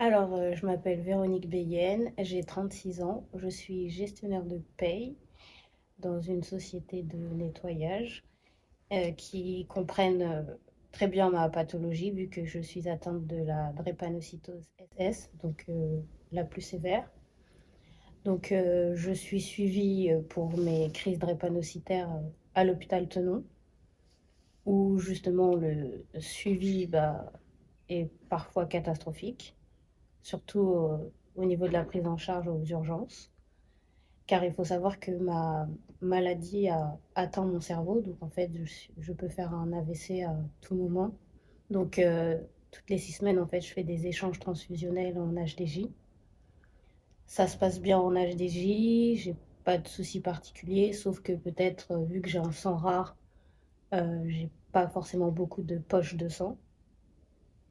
Je m'appelle Véronique Beyen, j'ai 36 ans, je suis gestionnaire de paye dans une société de nettoyage qui comprennent très bien ma pathologie vu que je suis atteinte de la drépanocytose SS, la plus sévère. Je suis suivie pour mes crises drépanocytaires à l'hôpital Tenon, où justement le suivi est parfois catastrophique, surtout au niveau de la prise en charge aux urgences, car il faut savoir que ma maladie a atteint mon cerveau, donc en fait je peux faire un AVC à tout moment. Donc toutes les 6 semaines, en fait, je fais des échanges transfusionnels en HDJ. Ça se passe bien en HDJ, j'ai pas de soucis particuliers, sauf que peut-être vu que j'ai un sang rare, j'ai pas forcément beaucoup de poches de sang.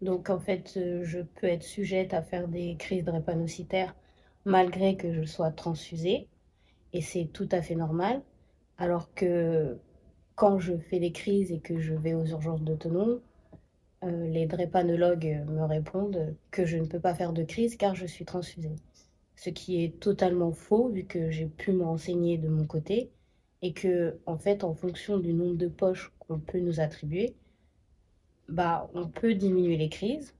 Donc en fait, je peux être sujette à faire des crises drépanocytaires malgré que je sois transfusée, et c'est tout à fait normal. Alors que quand je fais des crises et que je vais aux urgences de Thonon, les drépanologues me répondent que je ne peux pas faire de crise car je suis transfusée. Ce qui est totalement faux vu que j'ai pu me renseigner de mon côté et que, en fait, en fonction du nombre de poches qu'on peut nous attribuer, on peut diminuer les crises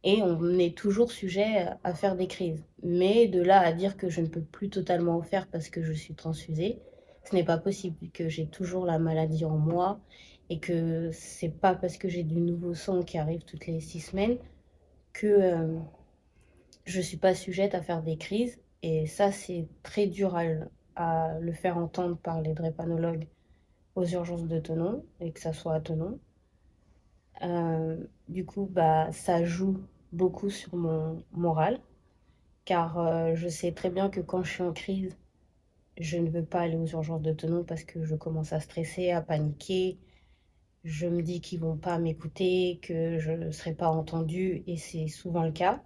et on est toujours sujet à faire des crises. Mais de là à dire que je ne peux plus totalement en faire parce que je suis transfusée, ce n'est pas possible vu que j'ai toujours la maladie en moi et que c'est pas parce que j'ai du nouveau sang qui arrive toutes les 6 semaines que je suis pas sujette à faire des crises. Et ça, c'est très dur à le faire entendre par les drépanologues aux urgences de Thonon et que ça soit à Thonon. Ça joue beaucoup sur mon moral car je sais très bien que quand je suis en crise, je ne veux pas aller aux urgences de Thonon parce que je commence à stresser, à paniquer. Je me dis qu'ils vont pas m'écouter, que je ne serai pas entendue et c'est souvent le cas.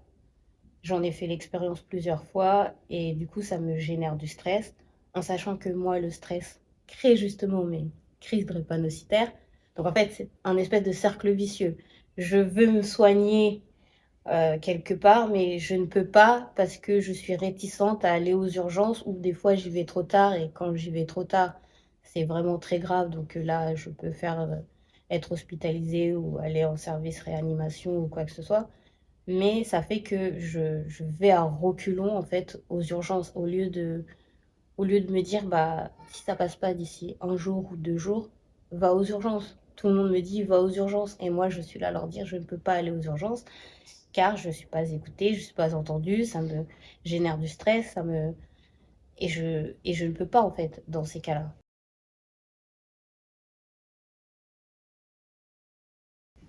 J'en ai fait l'expérience plusieurs fois et du coup, ça me génère du stress, en sachant que moi, le stress crée justement mes crises drépanocytaires. Donc en fait, c'est un espèce de cercle vicieux. Je veux me soigner quelque part, mais je ne peux pas parce que je suis réticente à aller aux urgences ou des fois j'y vais trop tard et quand j'y vais trop tard, c'est vraiment très grave. Donc là, je peux faire être hospitalisée ou aller en service réanimation ou quoi que ce soit. Mais ça fait que je vais à reculons en fait aux urgences au lieu de me dire bah si ça passe pas d'ici un jour ou 2 jours, va aux urgences. Tout le monde me dit va aux urgences et moi je suis là à leur dire je ne peux pas aller aux urgences car je suis pas écoutée, je suis pas entendue, ça me génère du stress, et je ne peux pas en fait dans ces cas-là.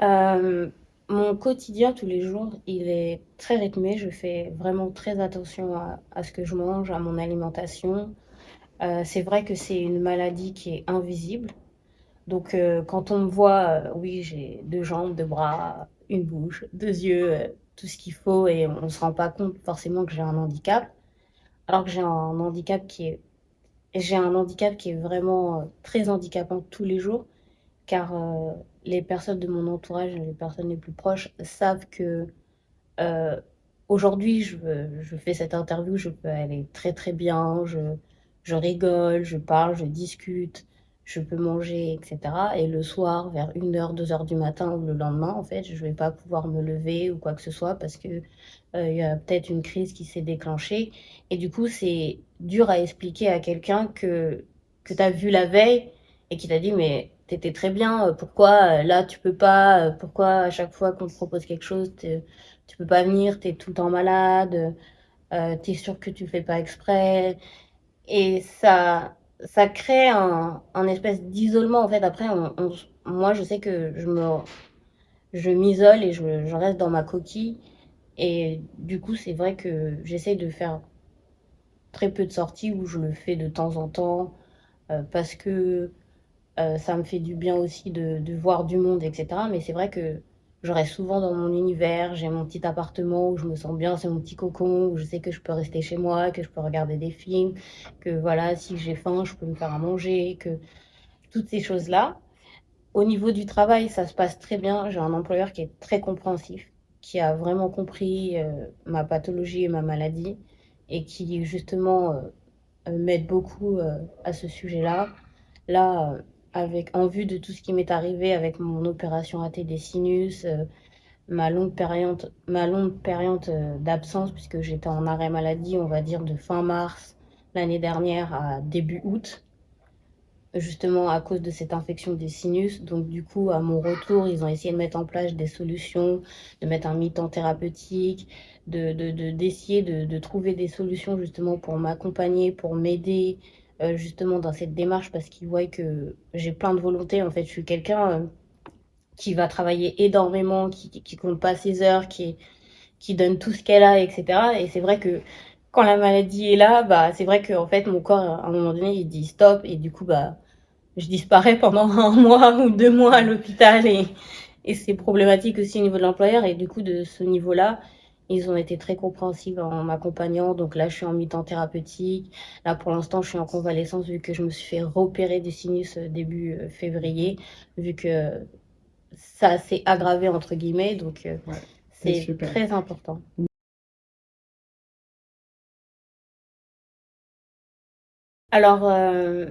Euh, Mon quotidien tous les jours, il est très rythmé. Je fais vraiment très attention à ce que je mange, à mon alimentation. C'est vrai que c'est une maladie qui est invisible. Donc, quand on me voit, oui, j'ai 2 jambes, 2 bras, une bouche, 2 yeux, tout ce qu'il faut, et on ne se rend pas compte forcément que j'ai un handicap. Alors que j'ai un handicap qui est vraiment très handicapant tous les jours, car les personnes de mon entourage, les personnes les plus proches, savent que euh, aujourd'hui, je fais cette interview, je peux aller très très bien, je rigole, je parle, je discute, je peux manger, etc. Et le soir, vers 1 heure, 2 heures du matin ou le lendemain, en fait, je ne vais pas pouvoir me lever ou quoi que ce soit parce que il y a peut-être une crise qui s'est déclenchée. Et du coup, c'est dur à expliquer à quelqu'un que tu as vu la veille et qui t'a dit, mais t'étais très bien, pourquoi là tu peux pas, pourquoi à chaque fois qu'on te propose quelque chose, tu peux pas venir, t'es tout le temps malade, t'es sûr que tu fais pas exprès. Et ça crée un espèce d'isolement en fait. Après, moi je sais que je m'isole et je reste dans ma coquille. Et du coup, c'est vrai que j'essaie de faire très peu de sorties où je le fais de temps en temps parce que ça me fait du bien aussi de voir du monde, etc. Mais c'est vrai que je reste souvent dans mon univers, j'ai mon petit appartement où je me sens bien, c'est mon petit cocon, où je sais que je peux rester chez moi, que je peux regarder des films, que voilà, si j'ai faim, je peux me faire à manger, que toutes ces choses-là. Au niveau du travail, ça se passe très bien. J'ai un employeur qui est très compréhensif. qui a vraiment compris ma pathologie et ma maladie et qui justement m'aide beaucoup à ce sujet-là. Là, avec en vue de tout ce qui m'est arrivé avec mon opération ratée des sinus, ma longue période d'absence, puisque j'étais en arrêt maladie, on va dire de fin mars l'année dernière à début août, justement à cause de cette infection des sinus. Donc du coup, à mon retour, ils ont essayé de mettre en place des solutions, de mettre un mi-temps thérapeutique, d'essayer de trouver des solutions justement pour m'accompagner, pour m'aider justement dans cette démarche parce qu'ils voient que j'ai plein de volonté. En fait, je suis quelqu'un qui va travailler énormément, qui compte pas ses heures, qui donne tout ce qu'elle a, etc. Et c'est vrai que quand la maladie est là, bah, c'est vrai que en fait, mon corps, à un moment donné, il dit stop. Et du coup, bah, je disparais pendant un mois ou 2 mois à l'hôpital. Et c'est problématique aussi au niveau de l'employeur. Et du coup, de ce niveau-là, ils ont été très compréhensifs en m'accompagnant. Donc là, je suis en mi-temps thérapeutique. Là, pour l'instant, je suis en convalescence vu que je me suis fait repérer du sinus début février, vu que ça s'est aggravé, entre guillemets. Donc, Ouais, c'est c'est super. très important. Alors,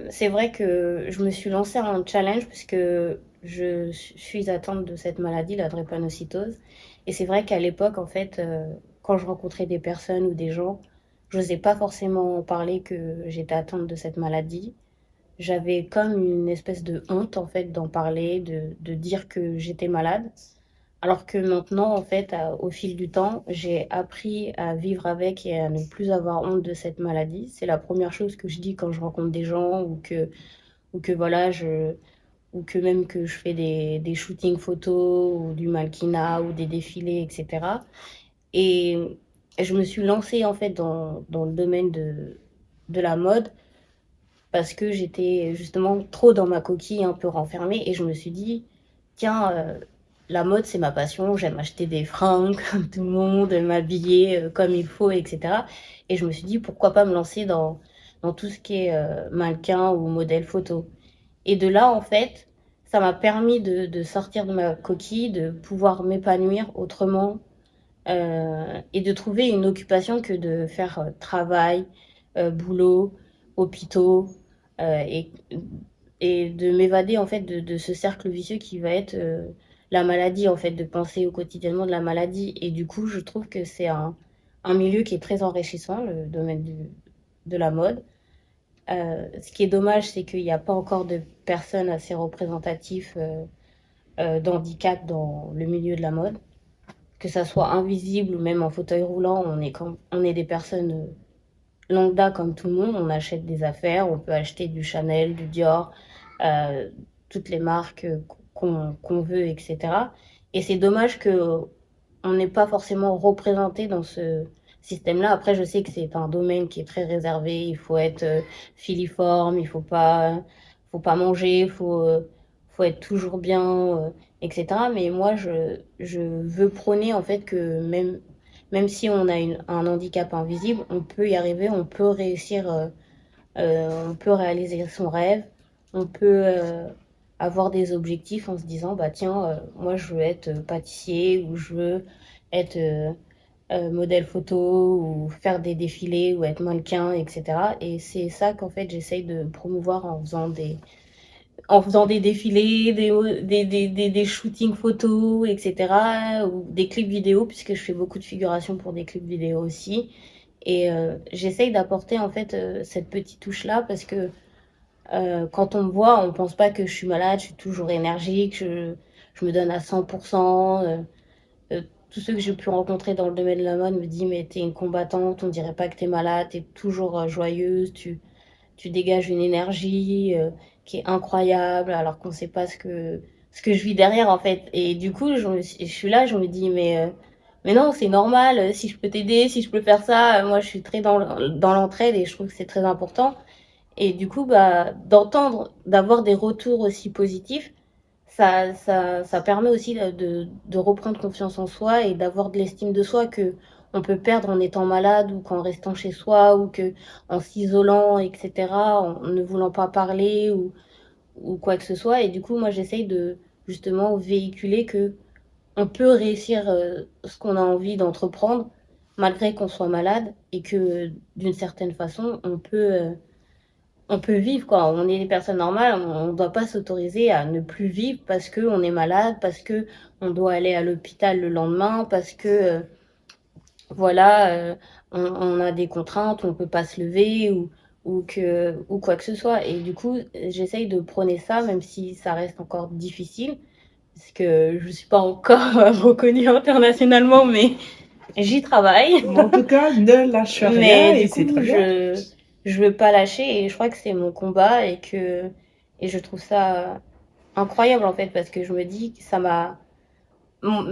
c'est vrai que je me suis lancée un challenge puisque je suis atteinte de cette maladie, la drépanocytose. Et c'est vrai qu'à l'époque, en fait, quand je rencontrais des personnes ou des gens, je n'osais pas forcément parler que j'étais atteinte de cette maladie. J'avais comme une espèce de honte, en fait, d'en parler, de dire que j'étais malade. Alors que maintenant, en fait, au fil du temps, j'ai appris à vivre avec et à ne plus avoir honte de cette maladie. C'est la première chose que je dis quand je rencontre des gens ou que voilà, ou que même que je fais des shootings photos ou du mannequinat ou des défilés, etc. Et je me suis lancée en fait dans le domaine de la mode parce que j'étais justement trop dans ma coquille, un peu renfermée, et je me suis dit, tiens, la mode, c'est ma passion, j'aime acheter des fringues comme tout le monde, m'habiller comme il faut, etc. Et je me suis dit, pourquoi pas me lancer dans tout ce qui est mannequin ou modèle photo. Et de là, en fait, ça m'a permis de sortir de ma coquille, de pouvoir m'épanouir autrement et de trouver une occupation que de faire travail, boulot, hôpitaux, euh, et, et de m'évader en fait de ce cercle vicieux qui va être la maladie, en fait, de penser au quotidiennement de la maladie. Et du coup, je trouve que c'est un milieu qui est très enrichissant, le domaine de la mode. Ce qui est dommage, c'est qu'il n'y a pas encore de personnes assez représentatives d'handicap dans le milieu de la mode, que ça soit invisible ou même en fauteuil roulant, on est des personnes lambda comme tout le monde, on achète des affaires, on peut acheter du Chanel, du Dior, euh, toutes les marques qu'on veut, etc. Et c'est dommage que on n'est pas forcément représenté dans ce système-là. Après, je sais que c'est un domaine qui est très réservé, il faut être filiforme, faut pas manger, faut être toujours bien, etc. Mais moi, je veux prôner en fait que même si on a un handicap invisible, on peut y arriver, on peut réussir, on peut réaliser son rêve, on peut avoir des objectifs en se disant, bah tiens, moi je veux être pâtissier ou je veux être modèle photo ou faire des défilés ou être mannequin, etc. Et c'est ça qu'en fait j'essaye de promouvoir en faisant des défilés, des shootings photos, etc. Ou des clips vidéo, puisque je fais beaucoup de figuration pour des clips vidéo aussi. Et j'essaye d'apporter en fait cette petite touche-là parce que quand on me voit, on pense pas que je suis malade, je suis toujours énergique, je me donne à 100%. Tous ceux que j'ai pu rencontrer dans le domaine de la mode me disent mais t'es une combattante, on dirait pas que t'es malade, t'es toujours joyeuse, tu dégages une énergie qui est incroyable alors qu'on sait pas ce que je vis derrière en fait. Et du coup, je suis là, je me dis mais non, c'est normal, si je peux t'aider, si je peux faire ça, moi je suis très dans l'entraide et je trouve que c'est très important. Et du coup, bah, d'avoir des retours aussi positifs, ça permet aussi de reprendre confiance en soi et d'avoir de l'estime de soi que on peut perdre en étant malade ou qu'en restant chez soi ou que en s'isolant, etc., en ne voulant pas parler ou quoi que ce soit. Et du coup, moi, j'essaye de justement véhiculer que on peut réussir ce qu'on a envie d'entreprendre malgré qu'on soit malade et que d'une certaine façon, on peut vivre, quoi. On est des personnes normales, on ne doit pas s'autoriser à ne plus vivre parce qu'on est malade, parce que on doit aller à l'hôpital le lendemain, parce que voilà, on a des contraintes, on peut pas se lever ou quoi que ce soit. Et du coup, j'essaye de prôner ça, même si ça reste encore difficile, parce que je suis pas encore reconnue internationalement, mais j'y travaille. Mais en tout cas, ne lâche rien Mais et du c'est coup, très bien. je veux pas lâcher et je crois que c'est mon combat et je trouve ça incroyable en fait parce que je me dis que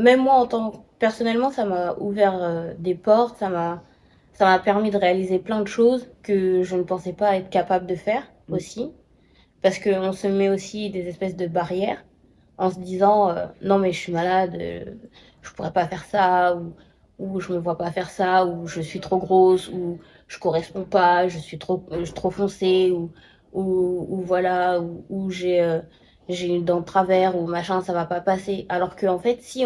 même moi en tant personnellement, ça m'a ouvert des portes, ça m'a permis de réaliser plein de choses que je ne pensais pas être capable de faire aussi. Parce qu'on se met aussi des espèces de barrières en se disant non mais je suis malade, je pourrais pas faire ça, ou je me vois pas faire ça, ou je suis trop grosse, ou je corresponds pas, je suis trop foncée, ou voilà, ou j'ai une dent de travers, ou machin, ça va pas passer. Alors qu'en fait, si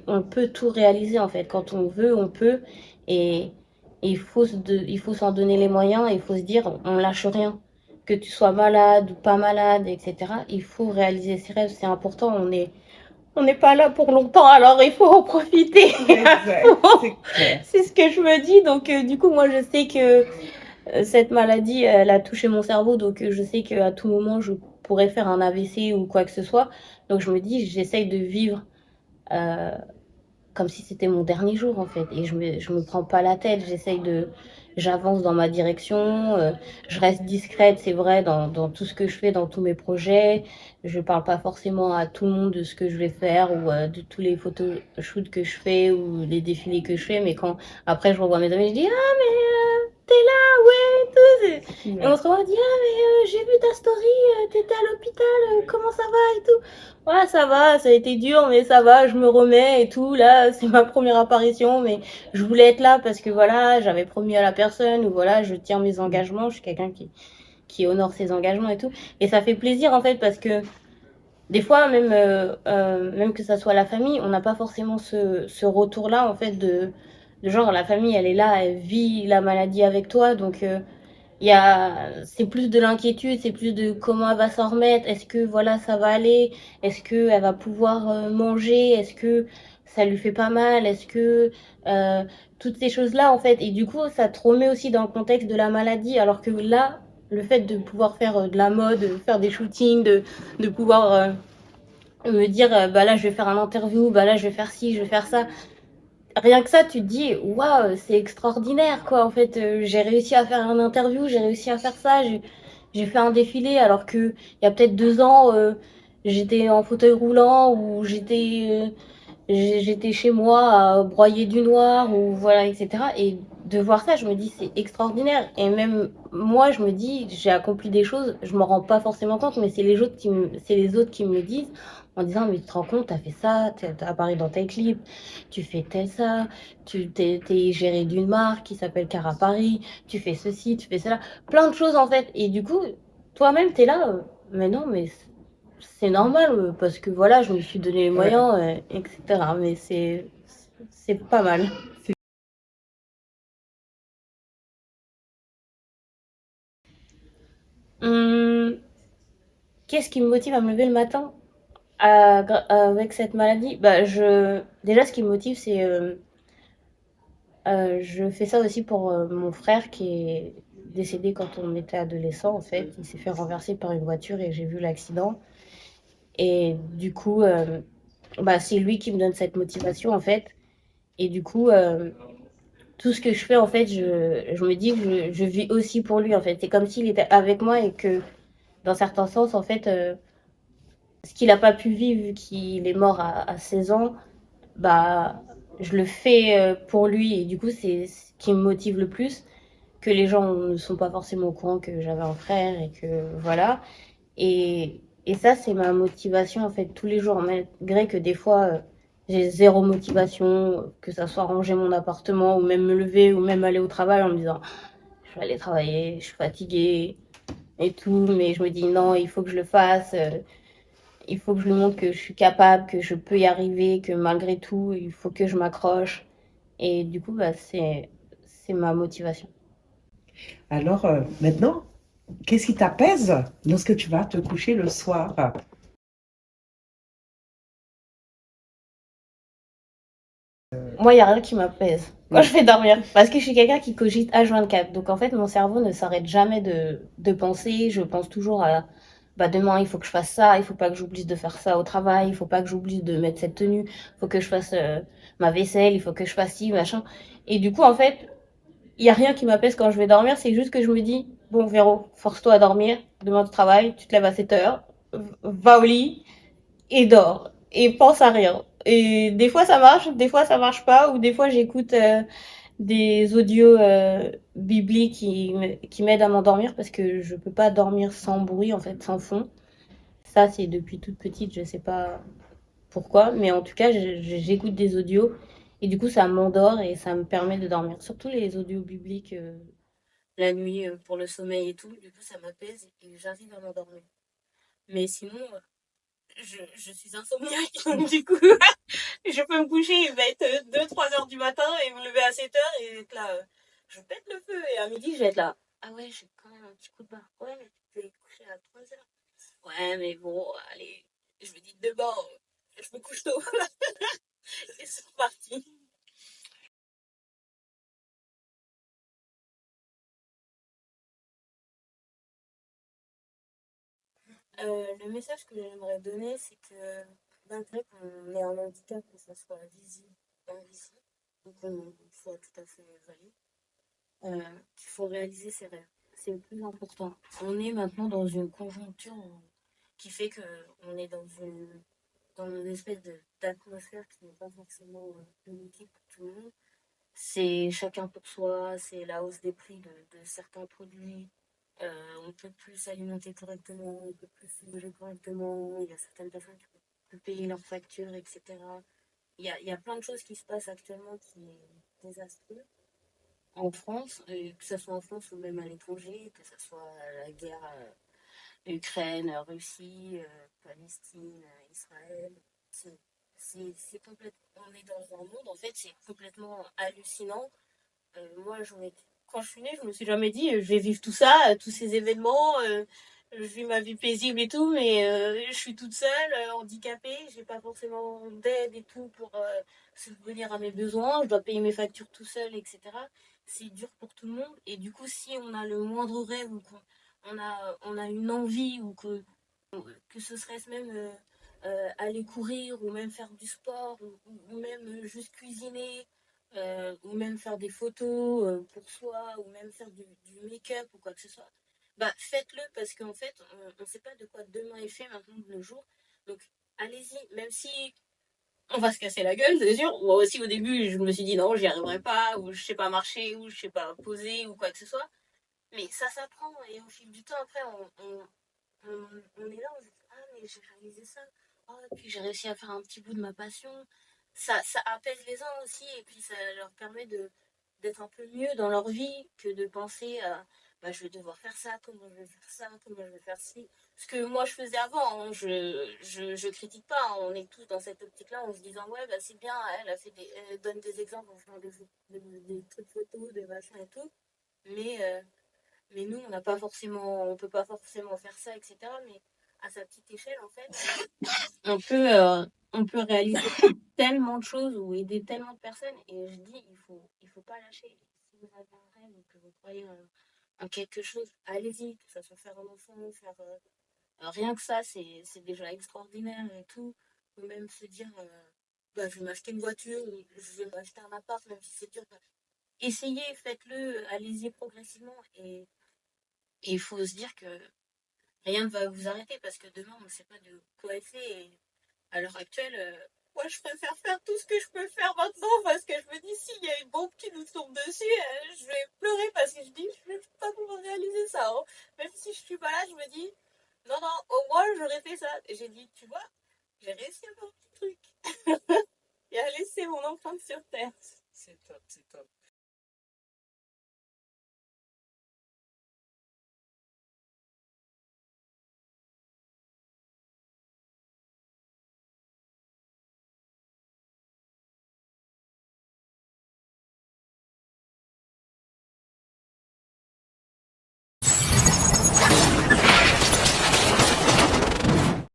on peut tout réaliser, en fait, quand on veut, on peut, et, et il faut s'en donner les moyens, et il faut se dire, on lâche rien que tu sois malade ou pas malade, etc. Il faut réaliser ses rêves, c'est important. On n'est pas là pour longtemps, alors il faut en profiter. Exact, c'est clair. C'est ce que je me dis. Donc, du coup, moi, je sais que cette maladie, elle a touché mon cerveau. Donc, je sais qu'à tout moment, je pourrais faire un AVC ou quoi que ce soit. Donc, je me dis, j'essaye de vivre euh, comme si c'était mon dernier jour en fait. Et je me prends pas la tête, j'avance dans ma direction, je reste discrète, c'est vrai, dans tout ce que je fais, dans tous mes projets. Je parle pas forcément à tout le monde de ce que je vais faire ou de tous les photoshoots que je fais ou les défilés que je fais. Mais quand après je revois mes amis, je dis ah mais t'es là, ouais, tout. Et on se revoit, on dit ah mais j'ai vu ta story, t'étais à l'hôpital, comment ça va et tout. Ouais, ça va, ça a été dur, mais ça va, je me remets et tout. Là, c'est ma première apparition, mais je voulais être là parce que voilà, j'avais promis à la personne, ou voilà, je tiens mes engagements, je suis quelqu'un qui honore ses engagements et tout. Et ça fait plaisir en fait parce que des fois, même que ça soit la famille, on n'a pas forcément ce retour-là en fait de genre la famille, elle est là, elle vit la maladie avec toi, donc c'est plus de l'inquiétude, c'est plus de comment elle va s'en remettre, est-ce que voilà, ça va aller, est-ce que elle va pouvoir manger, est-ce que ça lui fait pas mal, est-ce que euh, toutes ces choses-là en fait, et du coup, ça te remet aussi dans le contexte de la maladie, alors que là, le fait de pouvoir faire de la mode, de faire des shootings, de pouvoir me dire, bah là, je vais faire un interview, bah là, je vais faire ci, je vais faire ça, rien que ça, tu te dis, waouh, c'est extraordinaire, quoi. En fait, j'ai réussi à faire un interview, j'ai réussi à faire ça, j'ai fait un défilé, alors que il y a peut-être 2 ans, j'étais en fauteuil roulant ou j'étais chez moi à broyer du noir ou voilà, etc. Et de voir ça, je me dis, c'est extraordinaire. Et même moi, je me dis, j'ai accompli des choses, je m'en rends pas forcément compte, mais c'est les autres qui me le disent en disant, mais tu te rends compte, t'as fait ça, t'as apparu dans tel clip, tu fais tel ça, t'es géré d'une marque qui s'appelle Cara Paris, tu fais ceci, tu fais cela, plein de choses en fait. Et du coup, toi-même, t'es là, mais non, mais c'est normal parce que voilà, je me suis donné les Ouais. moyens, etc. Mais c'est pas mal. Hum, Qu'est-ce qui me motive à me lever le matin avec cette maladie? Bah, déjà, ce qui me motive, c'est je fais ça aussi pour mon frère qui est décédé quand on était adolescent. En fait, il s'est fait renverser par une voiture et j'ai vu l'accident. Et du coup, bah, c'est lui qui me donne cette motivation en fait. Et du coup, tout ce que je fais, en fait, je me dis que je vis aussi pour lui, en fait. C'est comme s'il était avec moi et que, dans certains sens, en fait, ce qu'il n'a pas pu vivre vu qu'il est mort à 16 ans, bah, je le fais pour lui. Et du coup, c'est ce qui me motive le plus, que les gens ne sont pas forcément au courant que j'avais un frère et que voilà. Et ça, c'est ma motivation, en fait, tous les jours, malgré que des fois, j'ai zéro motivation, que ça soit ranger mon appartement, ou même me lever, ou même aller au travail en me disant, je vais aller travailler, je suis fatiguée et tout, mais je me dis non, il faut que je le fasse. Il faut que je lui montre que je suis capable, que je peux y arriver, que malgré tout, il faut que je m'accroche. Et du coup, bah, c'est ma motivation. Alors, maintenant, qu'est-ce qui t'apaise lorsque tu vas te coucher le soir? Moi, il n'y a rien qui m'apaise quand je vais dormir. Parce que je suis quelqu'un qui cogite H24. Donc, en fait, mon cerveau ne s'arrête jamais de penser. Je pense toujours à bah, demain, il faut que je fasse ça. Il faut pas que j'oublie de faire ça au travail. Il faut pas que j'oublie de mettre cette tenue. Il faut que je fasse ma vaisselle. Il faut que je fasse ci, machin. Et du coup, en fait, il n'y a rien qui m'apaise quand je vais dormir. C'est juste que je me dis, bon, Véro, force-toi à dormir. Demain, tu travailles. Tu te lèves à 7 heures. Va au lit et dors et pense à rien. Et des fois ça marche, des fois ça marche pas, ou des fois j'écoute des audios bibliques qui m'aident à m'endormir parce que je peux pas dormir sans bruit, en fait, sans fond. Ça, c'est depuis toute petite, je sais pas pourquoi, mais en tout cas, j'écoute des audios et du coup, ça m'endort et ça me permet de dormir. Surtout les audios bibliques la nuit pour le sommeil et tout, du coup, ça m'apaise et j'arrive à m'endormir. Mais sinon, je suis insomniaque, donc du coup, je peux me coucher, il va être 2-3 heures du matin et me lever à 7 heures et être là, je pète le feu. Et à midi, je vais être là. Ah ouais, j'ai quand même un petit coup de barre. Ouais, mais tu peux te coucher à 3 heures. Ouais, mais bon, allez, je me dis demain, je me couche tôt. Et c'est reparti. Le message que j'aimerais donner, c'est que malgré qu'on ait un handicap, que ce soit visible ou invisible, donc on soit tout à fait valide, qu'il faut réaliser ses rêves. C'est le plus important. On est maintenant dans une conjoncture qui fait qu'on est dans une espèce d'atmosphère qui n'est pas forcément bénéfique pour tout le monde. C'est chacun pour soi, c'est la hausse des prix de certains produits. On ne peut plus s'alimenter correctement, on ne peut plus se loger correctement. Il y a certaines personnes qui ne peuvent plus payer leurs factures, etc. Il y a plein de choses qui se passent actuellement qui est désastreux en France, que ce soit en France ou même à l'étranger, que ce soit la guerre Ukraine, Russie, Palestine, Israël. C'est, c'est complètement, on est dans un monde, en fait, c'est complètement hallucinant. Moi, quand je suis née, je me suis jamais dit, je vais vivre tout ça, tous ces événements, je vis ma vie paisible et tout, mais je suis toute seule, handicapée, j'ai pas forcément d'aide et tout pour subvenir à mes besoins, je dois payer mes factures tout seul, etc. C'est dur pour tout le monde, et du coup, si on a le moindre rêve ou on a une envie ou que ce serait même aller courir ou même faire du sport ou même juste cuisiner ou même faire des photos pour soi ou même faire du make-up ou quoi que ce soit, bah faites-le parce qu'en fait on ne sait pas de quoi demain est fait maintenant de nos jours. Donc allez-y, même si on va se casser la gueule, c'est sûr. Moi aussi au début je me suis dit non, j'y arriverai pas, ou je sais pas marcher, ou je sais pas poser ou quoi que ce soit. Mais ça s'apprend et au fil du temps après on est là, on se dit, ah, mais j'ai réalisé ça. Oh, et puis j'ai réussi à faire un petit bout de ma passion. Ça apaise les uns aussi, et puis ça leur permet d'être un peu mieux dans leur vie que de penser à bah, je vais devoir faire ça, comment je vais faire ça, comment je vais faire ci. Ce que moi je faisais avant, hein, je critique pas, hein, on est tous dans cette optique-là en se disant ouais, bah, c'est bien, elle donne des exemples en faisant des trucs photos, des machins et tout. Mais mais nous, on n'a pas forcément, on peut pas forcément faire ça, etc. Mais à sa petite échelle, en fait, on peut réaliser tellement de choses ou aider tellement de personnes. Et je dis, il faut pas lâcher. Si vous avez un rêve ou que vous croyez en quelque chose, allez-y. Que ça soit faire un enfant, faire rien que ça, c'est déjà extraordinaire et tout. Ou même se dire, bah, je vais m'acheter une voiture, ou je vais m'acheter un appart, même si c'est dur. Bah, essayez, faites-le, allez-y progressivement. Et il faut se dire que rien ne va vous arrêter parce que demain, on ne sait pas de quoi est fait. Et à l'heure actuelle, moi, je préfère faire tout ce que je peux faire maintenant parce que je me dis, s'il y a une bombe qui nous tombe dessus, je vais pleurer parce que je dis, je ne vais pas pouvoir réaliser ça, hein. Même si je suis pas là, je me dis, non, non, au moins, j'aurais fait ça. Et j'ai dit, tu vois, j'ai réussi à faire un petit truc et à laisser mon empreinte sur Terre. C'est top, c'est top.